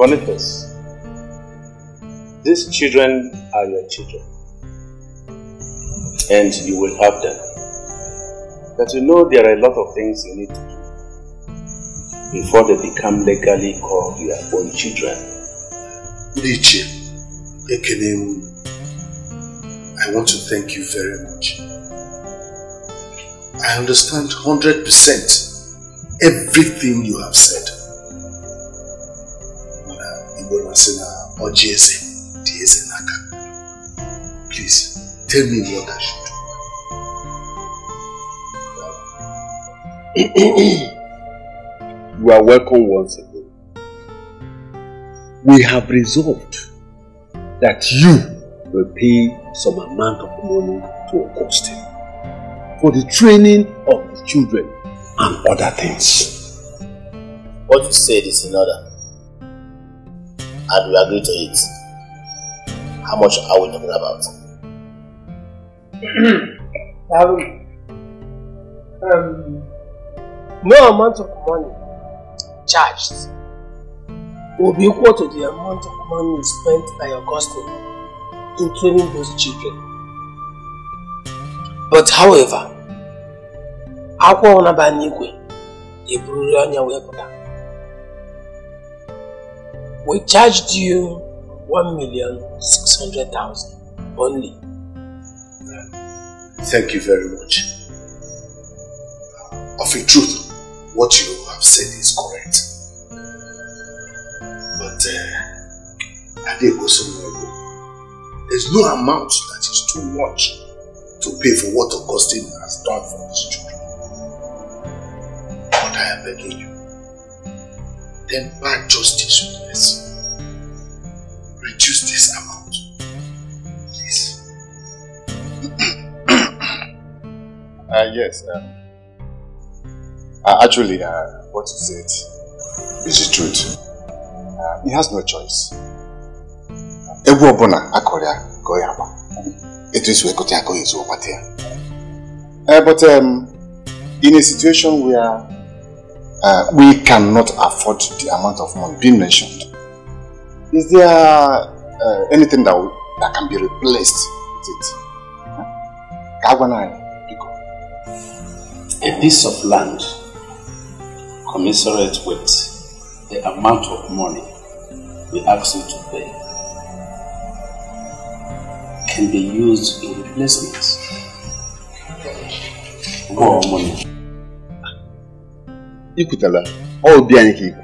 Boniface, these children are your children. And you will have them. But you know there are a lot of things you need to do before they become legally called your own children. Dikeh, I want to thank you very much. I understand 100% everything you have said. Please, tell me what I should do. You are welcome once again. We have resolved that you will pay some amount of money to Augustine for the training of the children and other things. What you said is in order, and we agree to it. How much are we talking about? No amount of money charged will be equal to the amount of money spent by Augustine in training those children. But however, we charged you 1,600,000 only. Thank you very much. Of a truth, what you have said is correct. But there's no amount that is too much to pay for what Augustine has done for his children. But I am begging you, then by justice with us, reduce this amount, please. Yes. Actually, what you said is the truth. He has no choice. But in a situation where we cannot afford the amount of money being mentioned, is there anything that can be replaced with it? A piece of land commensurate with the amount of money we ask you to pay can be used in replacements. More money. Ikutala, all be anything.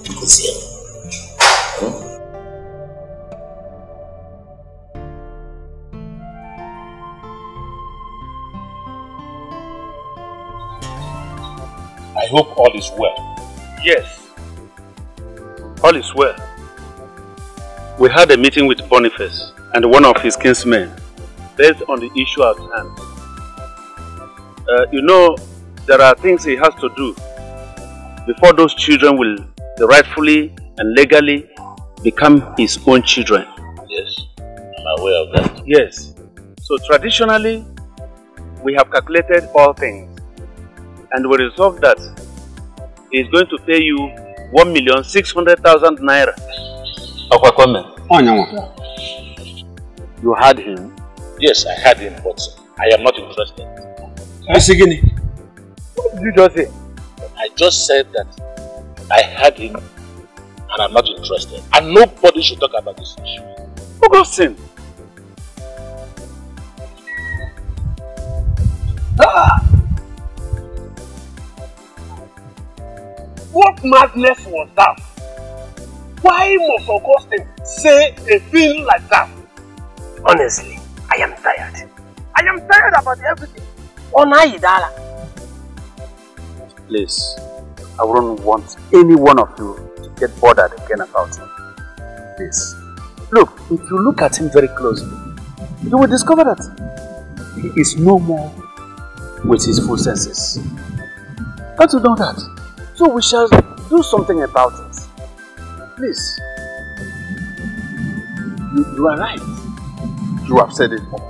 Because here. I hope all is well. Yes, all is well. We had a meeting with Boniface and one of his kinsmen based on the issue at hand. You know, there are things he has to do before those children will rightfully and legally become his own children. Yes, I'm aware of that. Yes. So traditionally, we have calculated all things. And we resolved that he is going to pay you 1,600,000 naira. You had him? Yes, I had him, but I am not interested. What did you just say? I just said that I had him and I'm not interested. And nobody should talk about this issue. Augustine! What madness was that? Why must Augustine say a thing like that? Honestly, I am tired. I am tired about everything. Please, I wouldn't want any one of you to get bothered again about him. Please. Look, if you look at him very closely, you will discover that he is no more with his full senses. Can't you know that? So we shall do something about it. Please. You are right. You have said it all.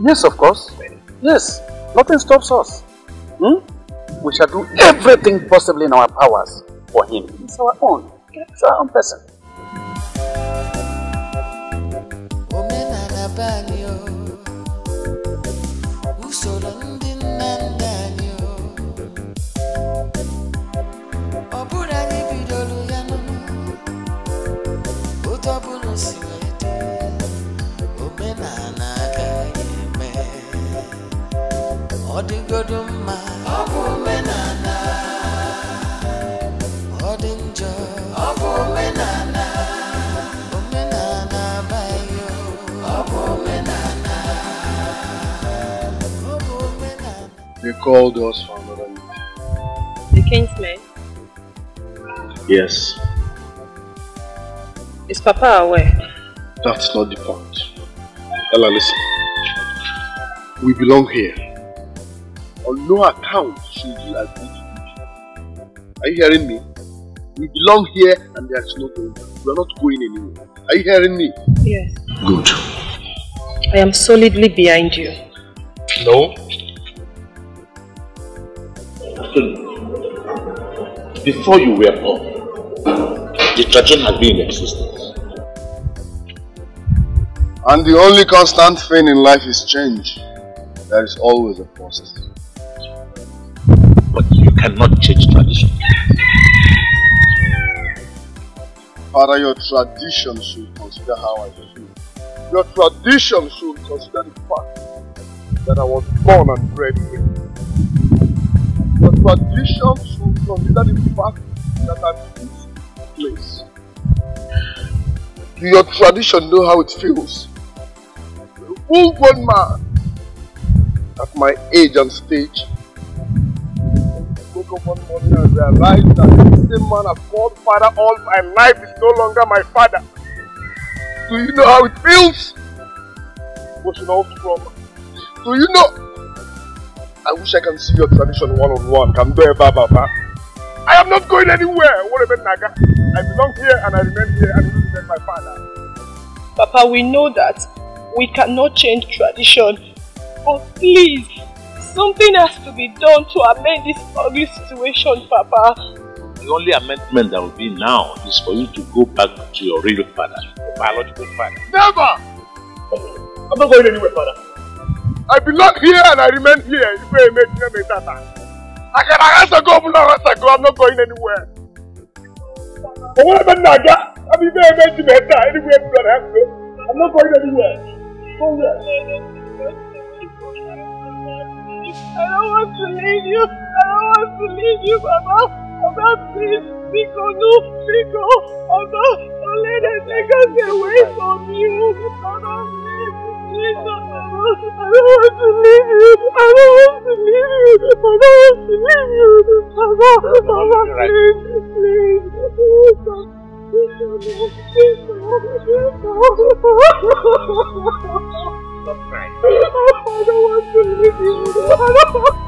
Yes, of course. Yes. Nothing stops us. We shall do everything possible in our powers for him. It's our own. It's our own person. They called us for another meeting. The Kingsmen? Yes. Is Papa aware? That's not the point. Ella, listen. We belong here. On no account should you agree to leave. Are you hearing me? We belong here and there's no going. We are not going anywhere. Are you hearing me? Yes. Good. I am solidly behind you. No. Before you were born, the tradition has been in existence. And the only constant thing in life is change. There is always a process. But you cannot change tradition. Father, your tradition should consider how I feel. Your tradition should consider the fact that I was born and bred here. Your tradition should consider the fact that I'm in this place. Do your tradition know how it feels? A full-grown man at my age and stage. Woke up one morning and realized that the same man I've called father all my life is no longer my father. Do you know how it feels? Emotional trauma. Do you know? I wish I can see your tradition one-on-one. I am not going anywhere. What about Naga? I belong here and I remain here and you remain my father. Papa, we know that we cannot change tradition. But please, something has to be done to amend this ugly situation, Papa. The only amendment that will be now is for you to go back to your real father, your biological father. Never! I'm not going anywhere, father. I belong here and I remain here. I can answer go, I'm not going anywhere. But what about Naga? I'm not going anywhere. Go here. I don't want to leave you. I don't want to leave you, Papa. Papa, please. Pico, no. Pico. Papa, don't let them take us away from you. Papa, please, Papa. I don't want to leave you. I don't want to leave you. I don't want to leave you. Papa, please. Please. Stop crying. I don't want to leave you.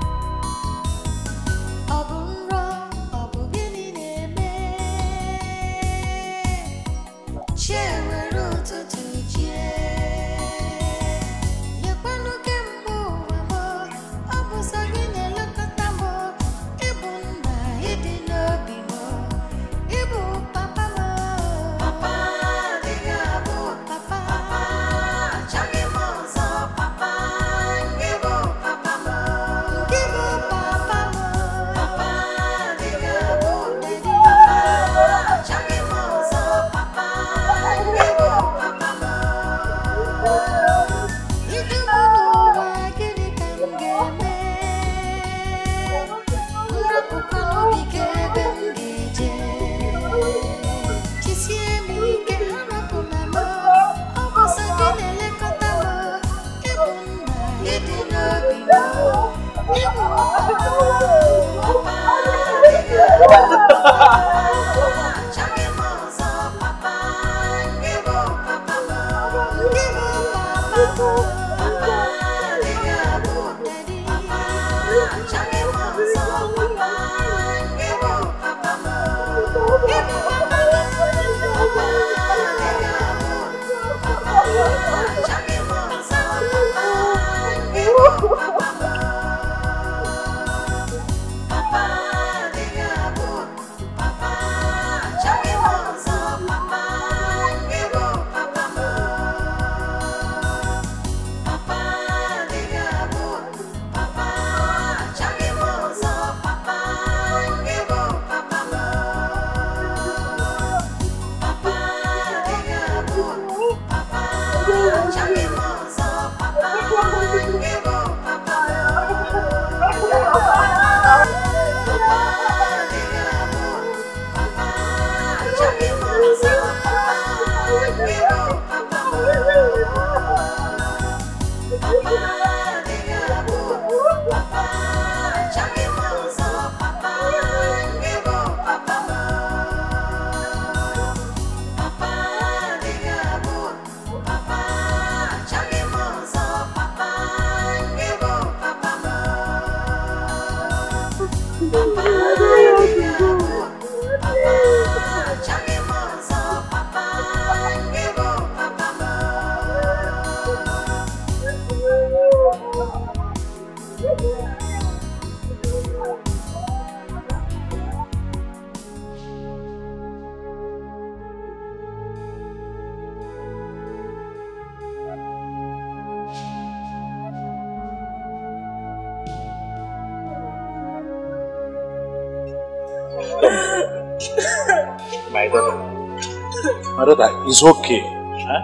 My daughter, it's okay. Huh?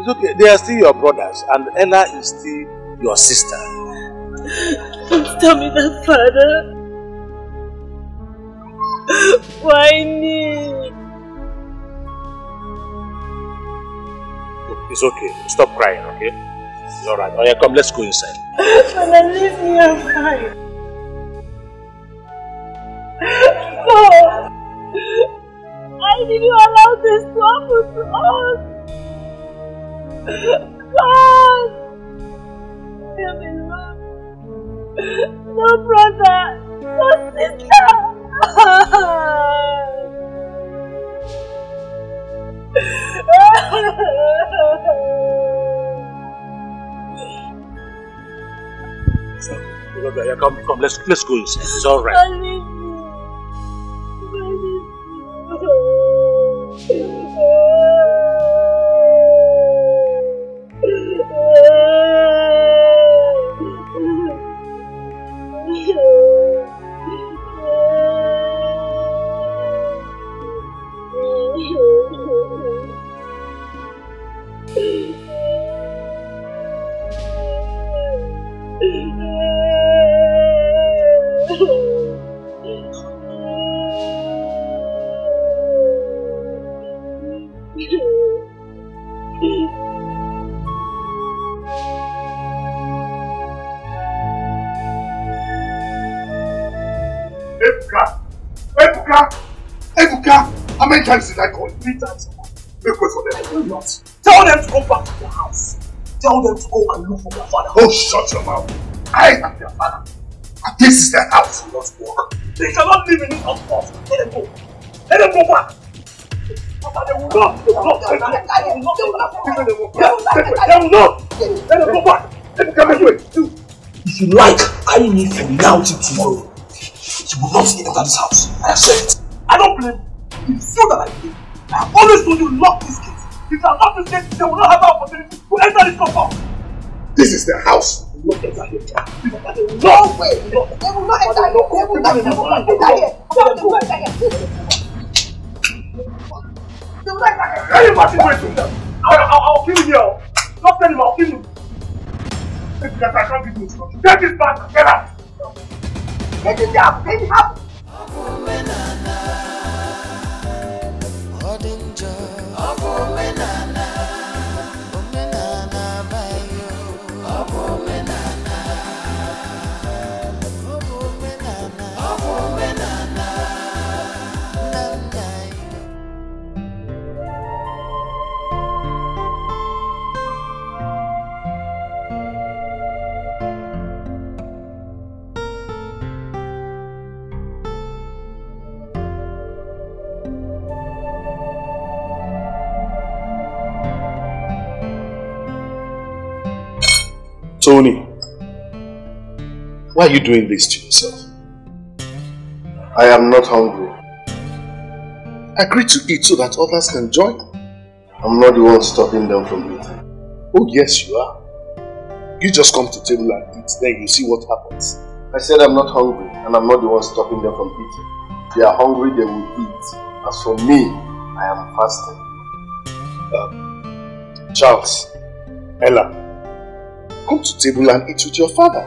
It's okay. They are still your brothers, and Ella is still your sister. Don't tell me that, Father. Why me? It's okay. Stop crying, okay? It's alright. Oh yeah, come, let's go inside. Father, leave me, I'm fine. No! Why did you allow this to happen to us? God! Leave me alone. No brother, no sister. Yeah, come, let's go inside. It's alright. Ebuka! How many times did I call you? 3 times. Make way for them. I will not. Tell them to go back to their house. Tell them to go and look for their father. Oh, shut your mouth. I am their father. And this is their house. We must work. They cannot live in this house. Let them go. Let them go back. Papa, they will not. They will not. They will not. They will not. Let them go back. Ebuka, make way. If you like, I need from now till tomorrow. You will not enter this house. I accept it. I don't blame you. You feel that I blame. I have always told you lock this gate. If you are not this gate, they will not have an opportunity to enter this compound. This is their house. They will not enter here. No way. They will not enter here. They will not enter here. They will not enter here. They will not enter here. Can you imagine waiting them? I'll kill you here. Not tell him, I'll kill you. If you guys can't give me instructions, take this back and get out. Get it down. Get it up. Tony, why are you doing this to yourself? I am not hungry. Agree to eat so that others can join. I'm not the one stopping them from eating. Oh yes, you are. You just come to the table and eat, then you see what happens. I said I'm not hungry, and I'm not the one stopping them from eating. If they are hungry, they will eat. As for me, I am fasting. Charles, Ella, come to the table and eat with your father.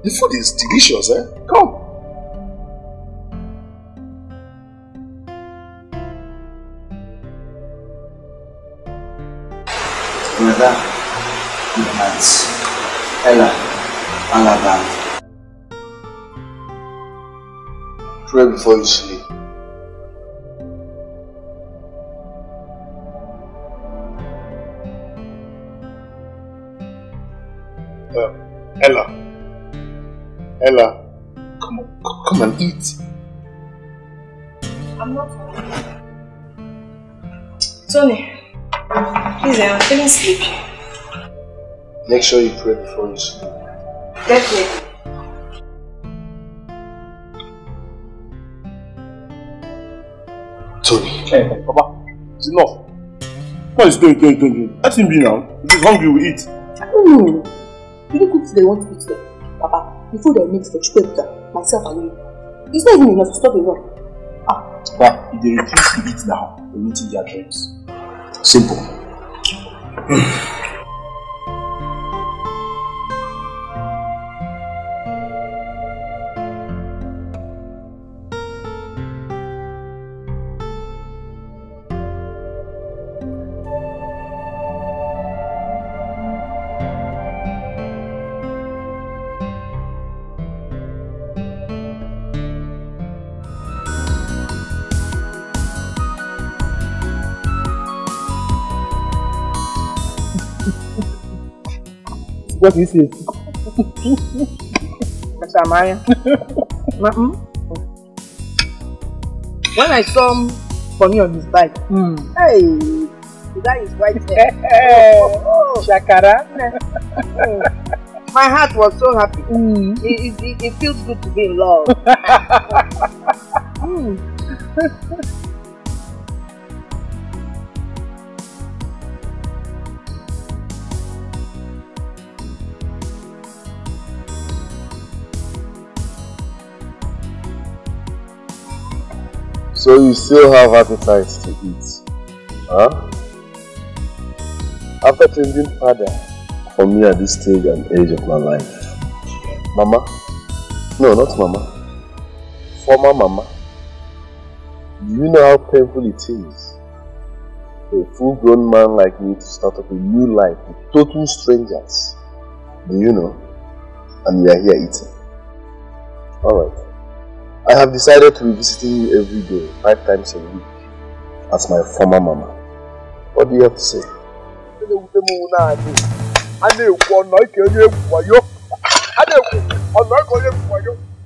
The food is delicious, eh? Come. Brother, good night. Ella, Alaba. Pray before you sleep. Ella, come and eat. I'm not. Tony, please, I'm feeling sleepy. Make sure you pray before you sleep. Definitely. Tony. Hey, Papa, it's enough. What is doing? Let him be now. If he's hungry, we eat. You didn't cook today, want to eat today. Papa, before they mix for Chukwuka, myself and you. It's not even enough, stop enough. But if they refuse to eat now, they will eat in their dreams. Simple. What is it? Samaya. When I saw him for me on his bike, hey, the guy is white hair. Shakara. My heart was so happy. It feels good to be in love. So you still have appetite to eat, huh? After changing father for me at this stage and age of my life, Mama, no, not Mama, former Mama, do you know how painful it is for a full-grown man like me to start up a new life with total strangers? Do you know? And we are here eating. Alright. I have decided to be visiting you every day, 5 times a week, as my former Mama. What do you have to say?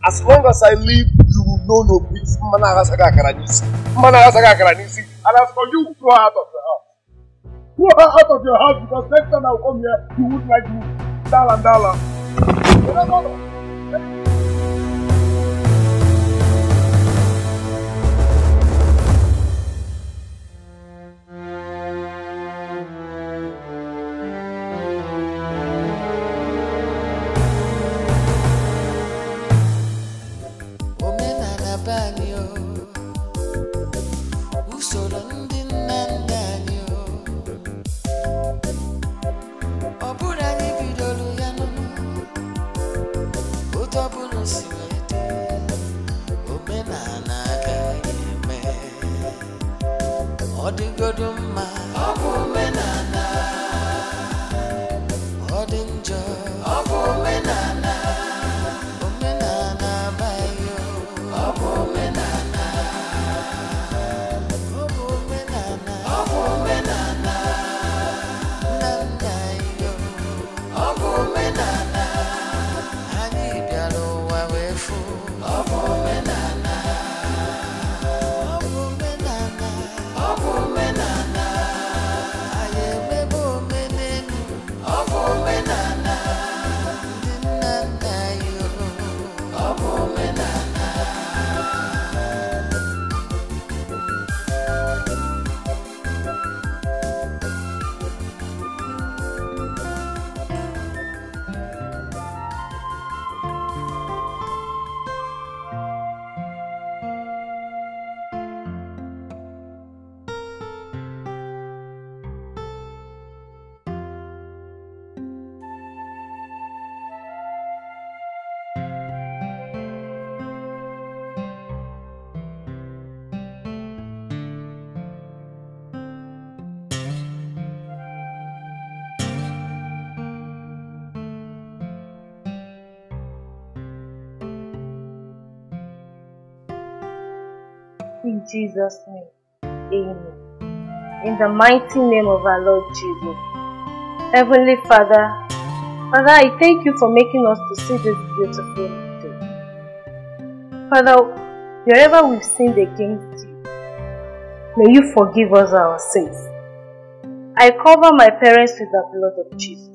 As long as I live, you will know no peace. And as for you, go out of the house. Go out of your house, because next time I will come here, you won't like me. Dala. In Jesus' name, amen. In the mighty name of our Lord Jesus. Heavenly Father, I thank you for making us to see this beautiful day. Father, wherever we've sinned against you, may you forgive us our sins. I cover my parents with the blood of Jesus.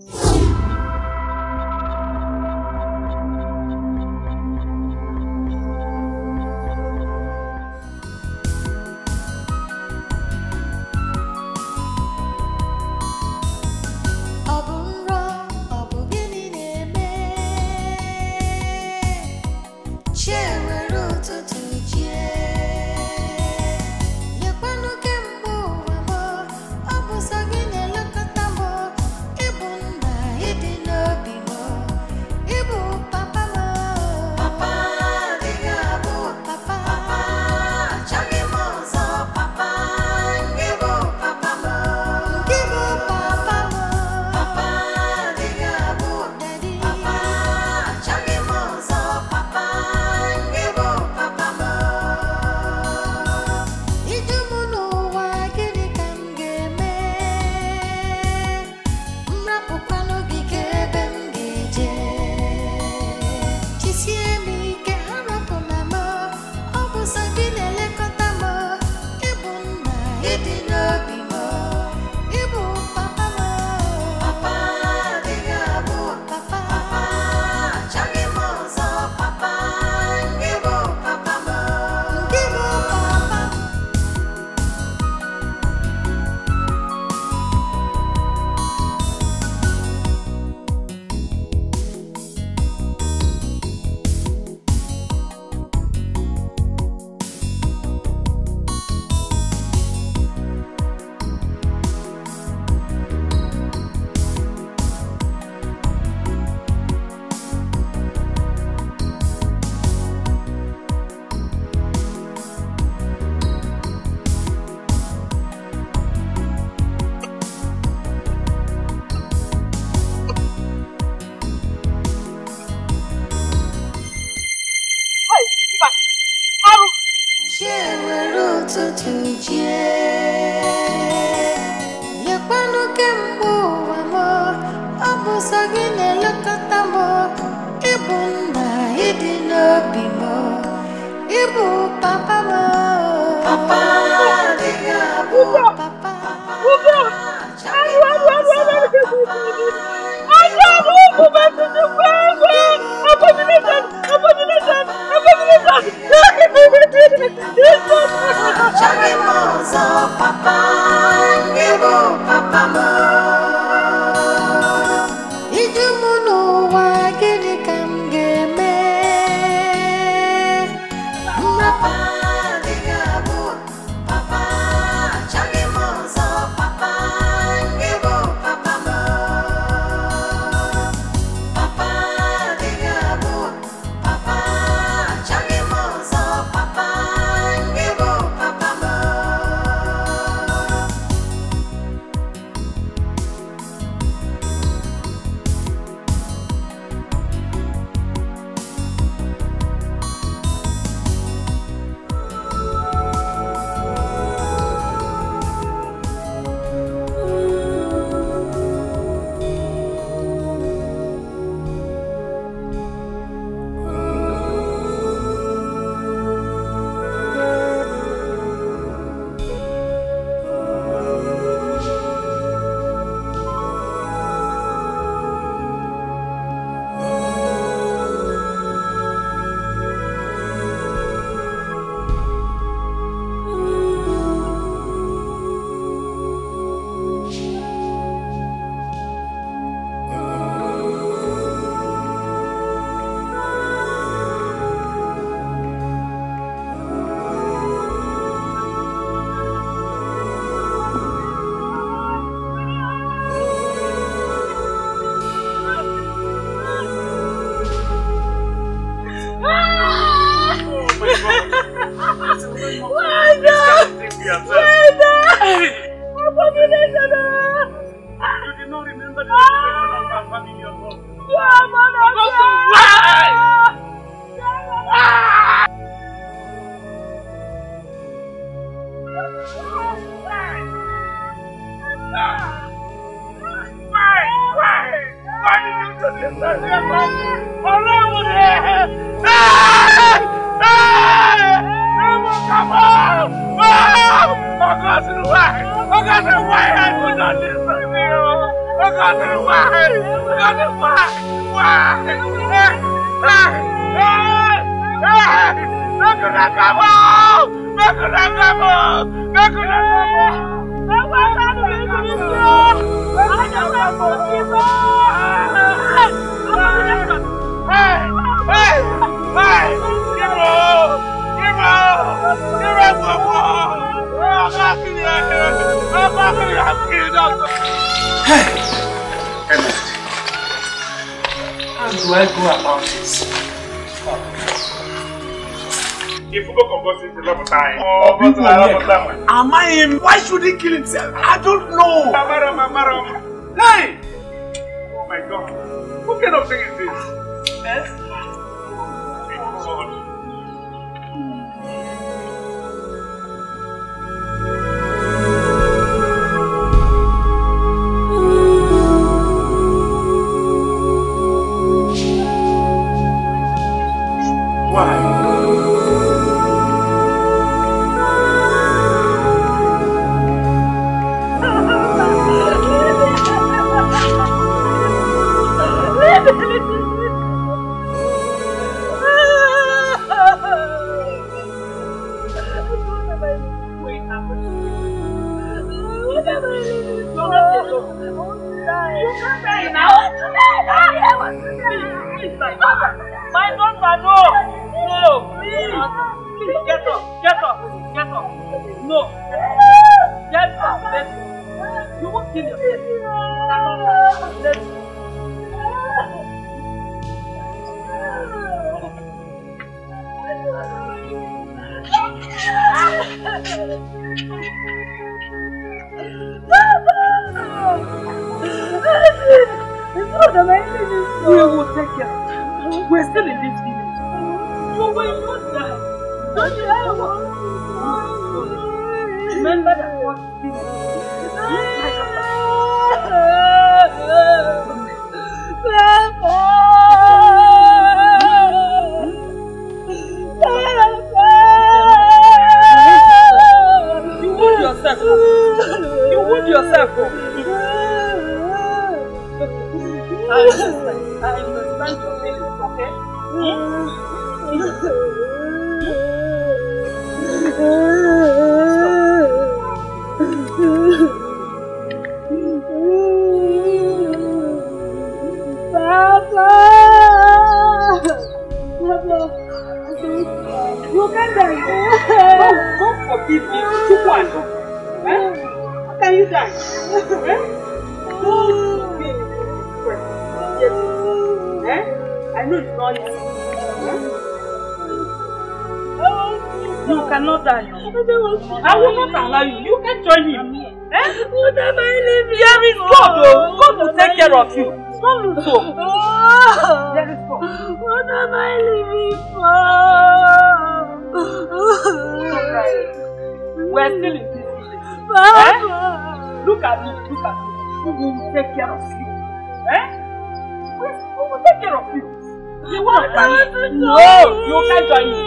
Am I him? Why should he kill himself? I don't know. Hey! Oh my God. What kind of thing is this? Yes? Why? My daughter, no! No, please! Please get up! Get up! Get up! No! Get up! You won't kill yourself. Let's go. We will take care. We're still in this village. You will not die. Don't you ever remember that what you did? You wound yourself. I understand your feelings, okay? Papa! You can't die. God forbid me. What can you die? Don't be I know it's not easy. You cannot die. I will not allow you. You can join him. What am I living? There is God. God will take care of you. Don't lose hope. There is God. What am I living for? We're still in this village. Look at me. Look at me. We will take care of you. We will take care of you. You want to No, you can't join me.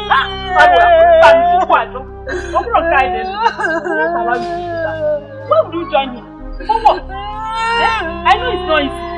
Why would you join me? For what? I know it's not easy.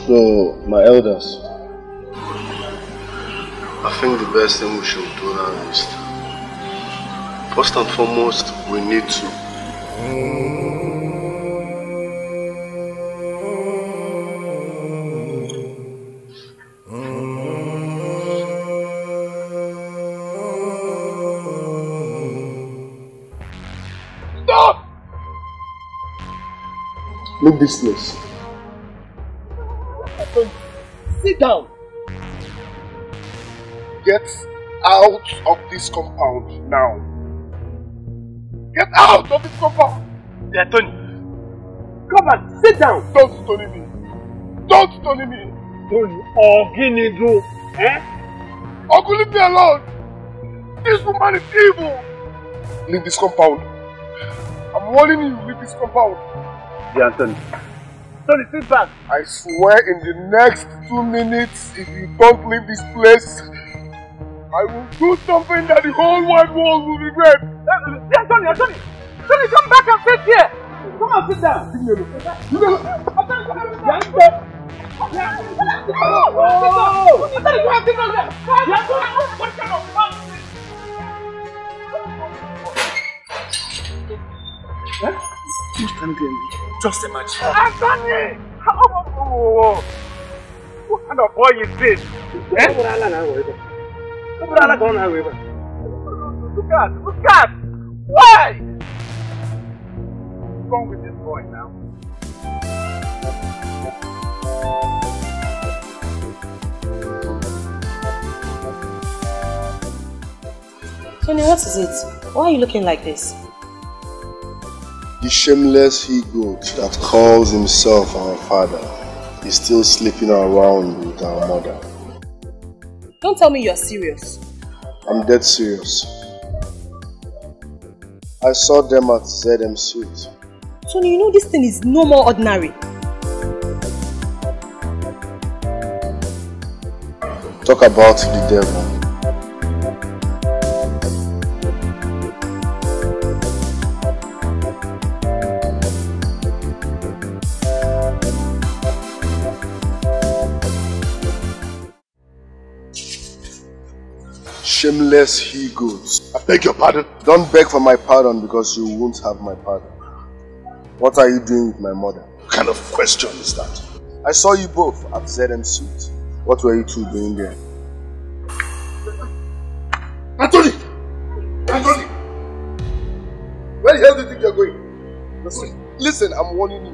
So, my elders, I think the best thing we should do now is, first and foremost, we need to alone! Leave this place. Sit down. Get out of this compound now. Get out of this compound! There, Tony. Come on, sit down. Don't stone me. Don't stone me. Tony, Oginidu. Eh? Uncle, leave me alone. This woman is evil. Leave this compound. I'm warning you, leave this compound. Yeah, Tony. Tony, sit back. I swear in the next 2 minutes, if you don't leave this place, I will do something that the whole wide world will regret. Yeah, Tony, Tony. Tony, come back and sit here. Come on, sit down. Leave me alone. Just imagine. Anthony! What kind of boy is this? Look at! Why? What's wrong with this boy now? Tony, what is it? Why are you looking like this? The shameless he-goat that calls himself our father is still sleeping around with our mother. Don't tell me you're serious. I'm dead serious. I saw them at ZM Suite. Tony, you know this thing is no more ordinary. Talk about the devil. Shameless he-goats. I beg your pardon. Don't beg for my pardon because you won't have my pardon. What are you doing with my mother? What kind of question is that? I saw you both at ZM Suite. What were you two doing there? Anthony! Anthony! Where the hell do you think you're going? Listen, I'm warning you.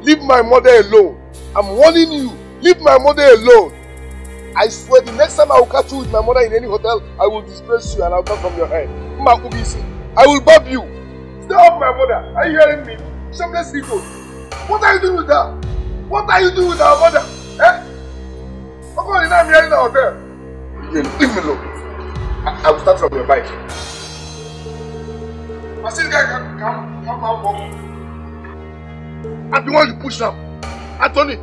Leave my mother alone. I'm warning you. Leave my mother alone. I swear the next time I will catch you with my mother in any hotel, I will disgrace you and I'll come from your head. I will bob you. Stay off my mother. Are you hearing me? Shameless people. What are you doing with her? What are you doing with our mother? Eh? Come on, I'm here in the hotel. Leave me alone. I will start from your bike. I see the guy come out. I'm the one you push now. Anthony.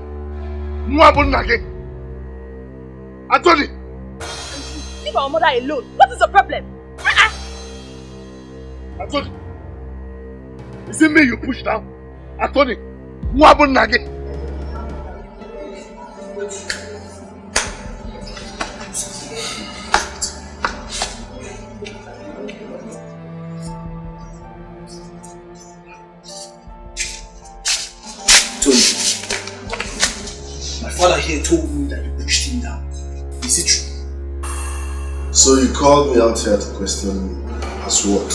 No happen again. Anthony! Leave our mother alone. What is the problem? Anthony! Is it me you push down? Anthony! Who happened again? Tony, my father here told me that you pushed him down. Is it true? So you called me out here to question me. As what?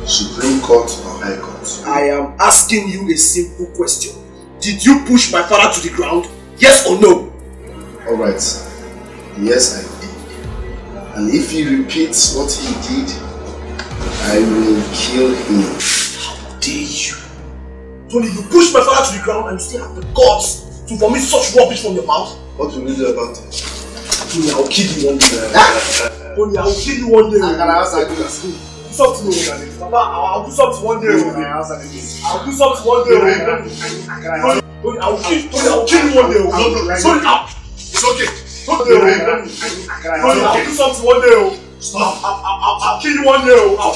Supreme Court or High Court? I am asking you a simple question. Did you push my father to the ground? Yes or no? Alright. Yes, I did. And if he repeats what he did, I will kill him. How dare you? Tony, you pushed my father to the ground and you still have the guts to vomit such rubbish from your mouth? What will you do about it? Tony, I'll kill you one day. Tony, I'll kill you one day. I'll do something, Papa, I'll do something one day. I'll do something one day. Tony, I'll kill you one day. Sorry, it's okay. Tony, I'll do something one day. Stop. I'll kill you one day. I'll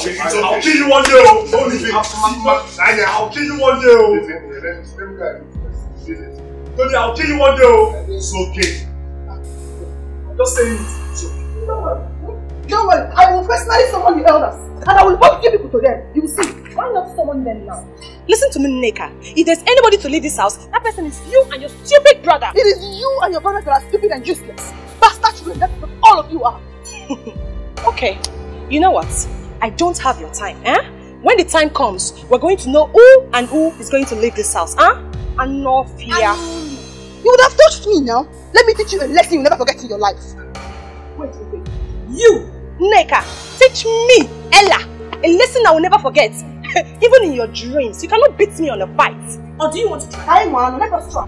kill you one day. Don't leave it. I'll kill you one day. Tony, I'll kill you one day. It's okay. Just say it. Don't worry, I will personally summon the elders and I will both give people to them. You will see. Why not summon them now? Listen to me, Nneka. If there's anybody to leave this house, that person is you and your stupid brother. It is you and your brother that are stupid and useless. Bastard children, that's what all of you are. Okay, you know what? I don't have your time, eh? When the time comes, we're going to know who and who is going to leave this house, huh? And no fear. You would have touched me now. Let me teach you a lesson you'll never forget in your life. Wait. You, Nneka, teach me, Ella, a lesson I will never forget. Even in your dreams, you cannot beat me on a fight. Or do you want to try? I want, let us try.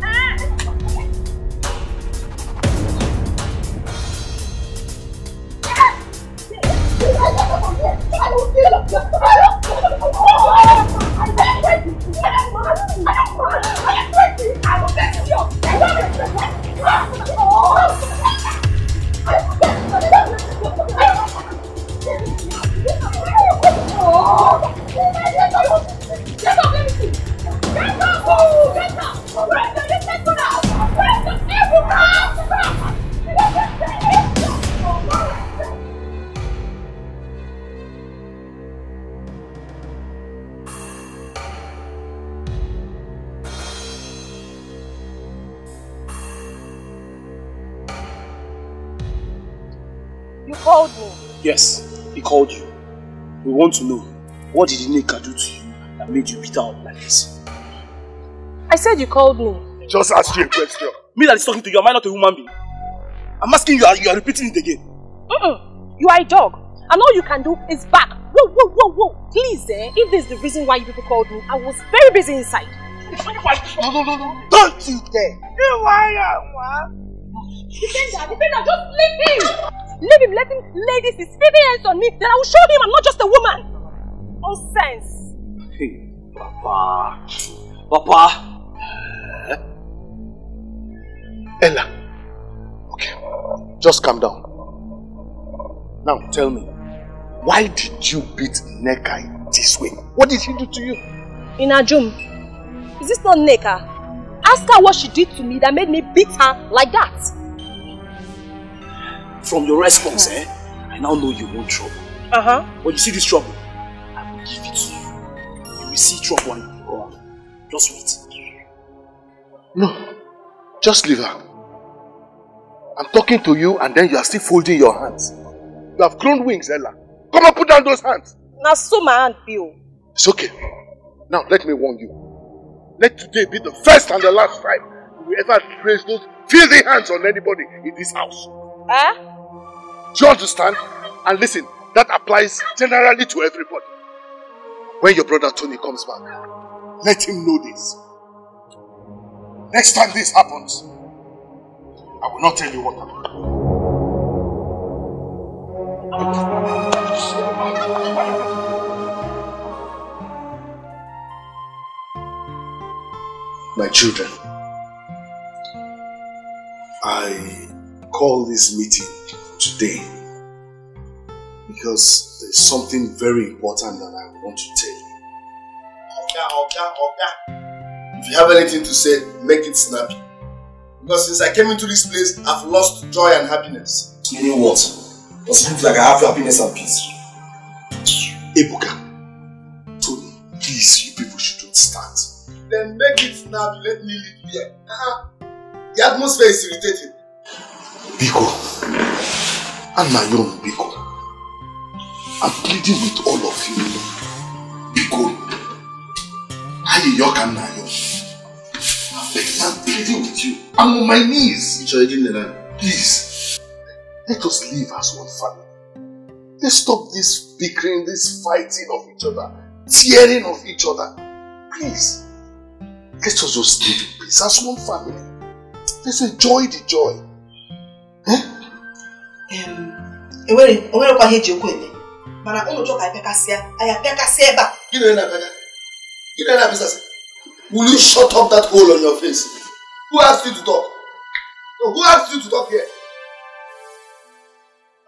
You called me. Yes, he called you. We want to know, what did Nneka do to you that made you beat her up like this? I said you called me. He just asked you a question. Me that is talking to you, am I not a human being? I'm asking you, you are repeating it again. You are a dog. And all you can do is bark. Whoa. Please, if this is the reason why you people called me, I was very busy inside. No. Don't you dare. Defender, just leave him. Leave him, let him lay his filthy hands on me. Then I will show him I'm not just a woman. Nonsense. Hey, Papa. Ella. Okay, just calm down. Now tell me, why did you beat Nneka this way? What did she do to you? Inajum, is this not Nneka? Ask her what she did to me that made me beat her like that. From your response, I now know you want trouble. When you see this trouble, I will give it to you. You will see trouble and you will go out. Just wait. No, just leave her. I'm talking to you and then you are still folding your hands. You have grown wings, Ella. Come and put down those hands. Now so my hand feel. It's okay. Now let me warn you. Let today be the first and the last time you will ever raise those filthy hands on anybody in this house. Do you understand? And listen, that applies generally to everybody. When your brother Tony comes back, let him know this. Next time this happens, I will not tell you what happened. My children, I call this meeting today because there's something very important that I want to tell you. Okay. If you have anything to say, make it snappy. Because since I came into this place, I've lost joy and happiness. Meaning what? Does it look like I have happiness and peace? Ebuka, Tony, please, you people should not start. Then make it snappy, let me live here. The atmosphere is irritating. Biko, and my own Biko, I'm pleading with all of you. Biko, I'm pleading with you. I'm on my knees. Please, let us live as one family. Let's stop this bickering, this fighting of each other, tearing of each other. Please, let us just live in peace as one family. Let's enjoy the joy. Will you shut up that hole on your face? Who asked you to talk? No, who asked you to talk here?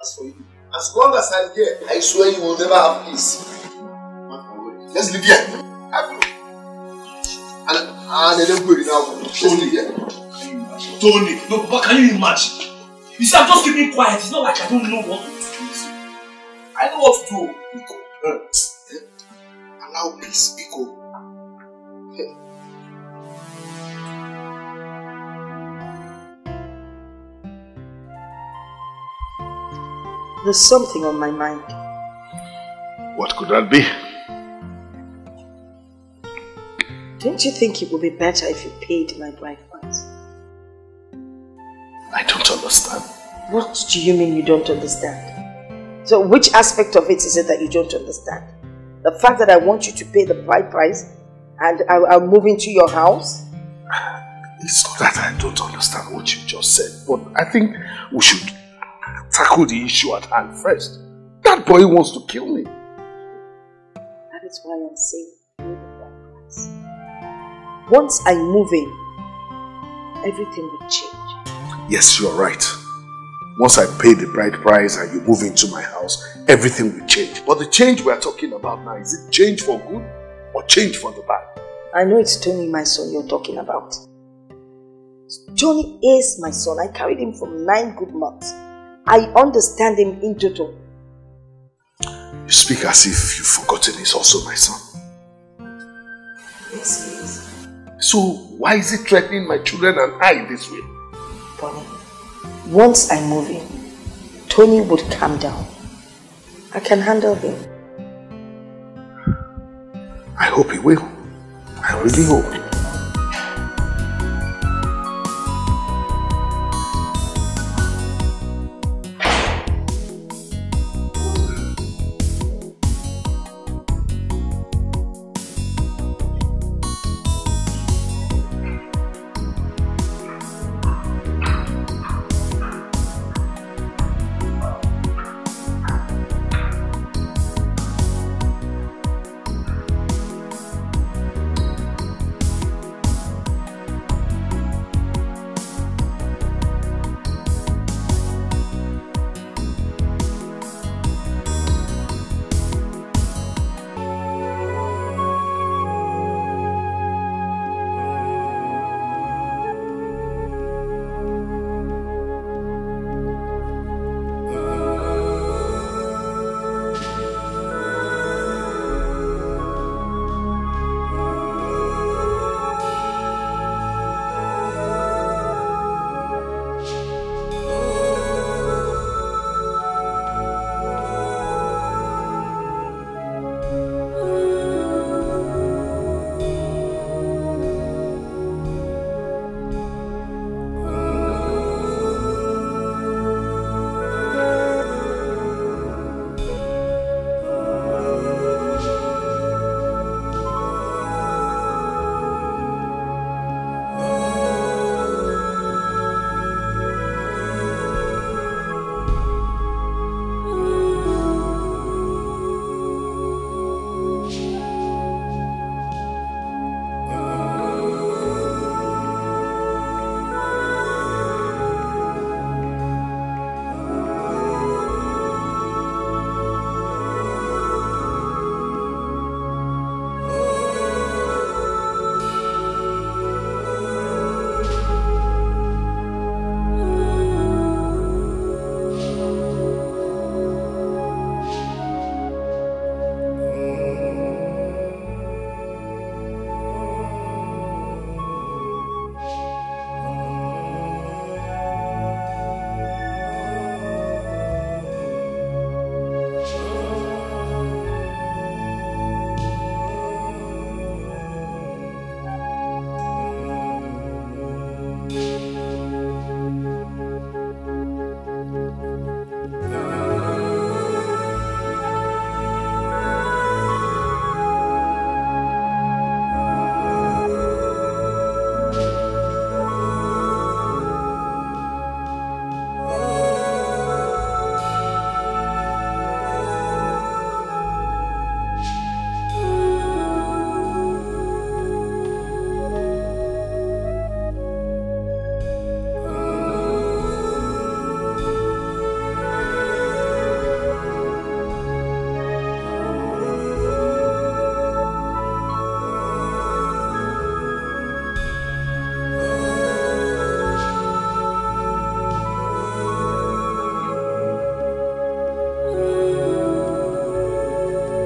As for you, as long as I'm here, I swear you will never have peace. Let's live here. And then go now. Tony, Tony, no, but can you imagine? You see, I'm just keeping quiet. It's not like I don't know what to do. I know what to do. Biko. Allow peace, Biko. There's something on my mind. What could that be? Don't you think it would be better if you paid my bride price? I don't understand. What do you mean you don't understand? So which aspect of it is it that you don't understand? The fact that I want you to pay the bride price and I'll move into your house? It's not that I don't understand what you just said, but I think we should tackle the issue at hand first. That boy wants to kill me. That is why I'm saying pay the bride price. Once I move in, everything will change. Yes, you're right. Once I pay the bride price and you move into my house, everything will change. But the change we're talking about now, is it change for good or change for the bad? I know it's Tony, my son, you're talking about. Tony is my son. I carried him for 9 good months. I understand him in total. You speak as if you've forgotten he's also my son. Yes, he is. So why is he threatening my children and I this way? Tony, once I move in, Tony would calm down. I can handle him. I hope he will. I really hope.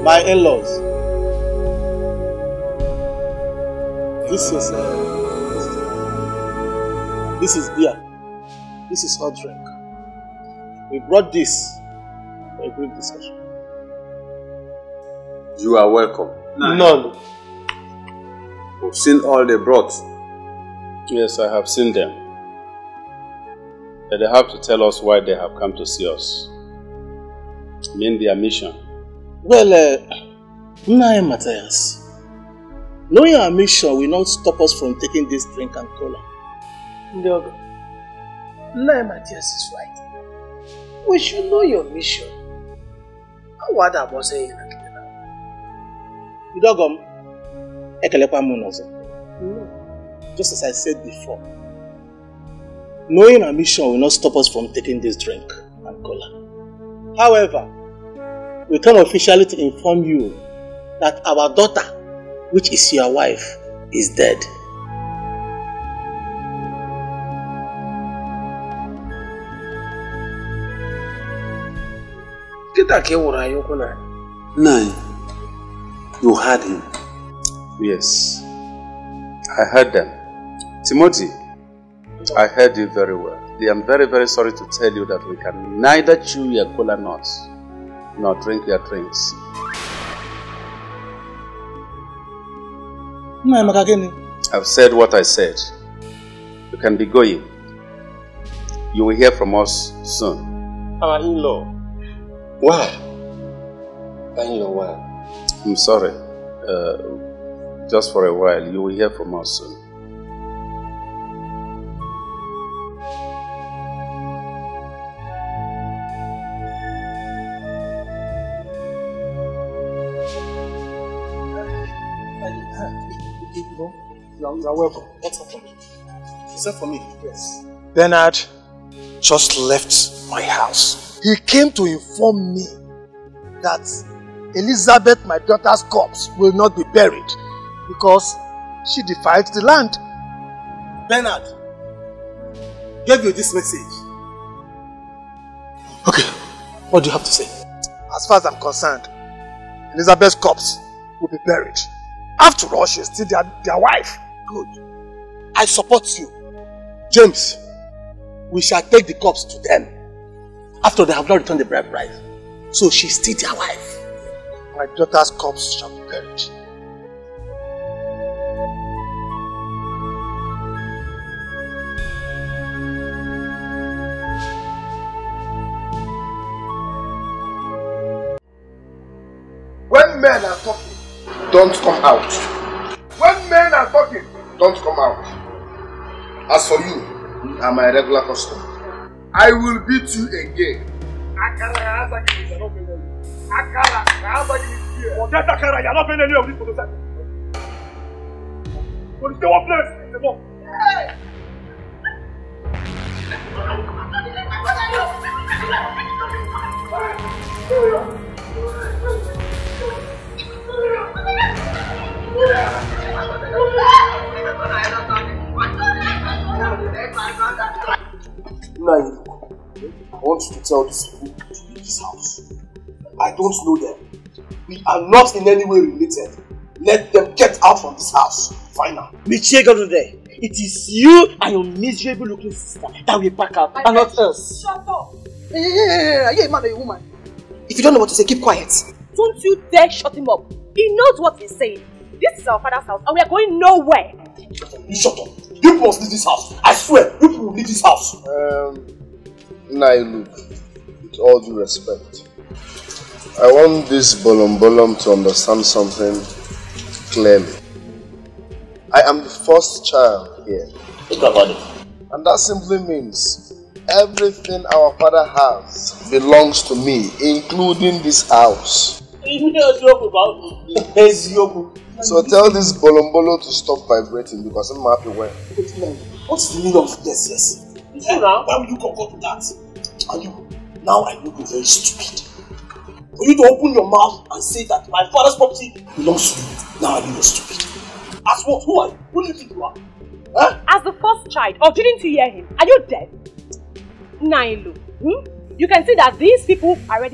My in-laws. This is beer. This is hot drink. We brought this for a brief discussion. You are welcome. None. We've seen all they brought. Yes, I have seen them. But they have to tell us why they have come to see us. I mean their mission. Well, Nai Matthias, knowing our mission will not stop us from taking this drink and cola. Ndiogo, Nai Matthias is right. We should know your mission. What I was saying. Ndogom, ekelekwa munozo. Just as I said before, knowing our mission will not stop us from taking this drink and cola. However, we come officially to inform you that our daughter, which is your wife, is dead. Nai, you heard him. Yes, I heard them. Timothy, I heard you very well. I am very, very sorry to tell you that we can neither chew your cola nuts nor drink your drinks. I've said what I said. You can be going. You will hear from us soon. Our in-law. Why? In-law, why? I'm sorry. Just for a while. You will hear from us soon. You're welcome. What's up for me? Is that for me? Yes. Bernard just left my house. He came to inform me that Elizabeth, my daughter's corpse, will not be buried because she defiled the land. Bernard gave you this message. Okay, what do you have to say? As far as I'm concerned, Elizabeth's corpse will be buried. After all, she's still their wife. Good. I support you. James, we shall take the corpse to them after they have not returned the bride price. So she's still their wife. My daughter's corpse shall be buried. When men are talking, don't come out. When men are talking, don't come out. As for you, you are my regular customer. I will beat you again. Nai, I want you to tell these people to leave this house. I don't know them. We are not in any way related. Let them get out from this house. Final. It is you and your miserable looking sister that will pack up and not us. Shut up! Hey, are you a man or a woman? If you don't know what to say, keep quiet. Don't you dare shut him up. He knows what he's saying. This is our father's house and we are going nowhere. You shut up. You must leave this house. I swear, you will leave this house. Nai, look, with all due respect, I want this bolom to understand something clearly. I am the first child here. And that simply means everything our father has belongs to me, including this house. So tell this bolom to stop vibrating because I'm happy when. What's the meaning of yes? Why will you concur to that? And you, now I know you're very stupid. For you to open your mouth and say that my father's property belongs to you, now I know you're stupid. As what? Who are you? Who do you think you are? Huh? As the first child, or didn't you hear him? Are you dead? Nailu, you can see that these people are ready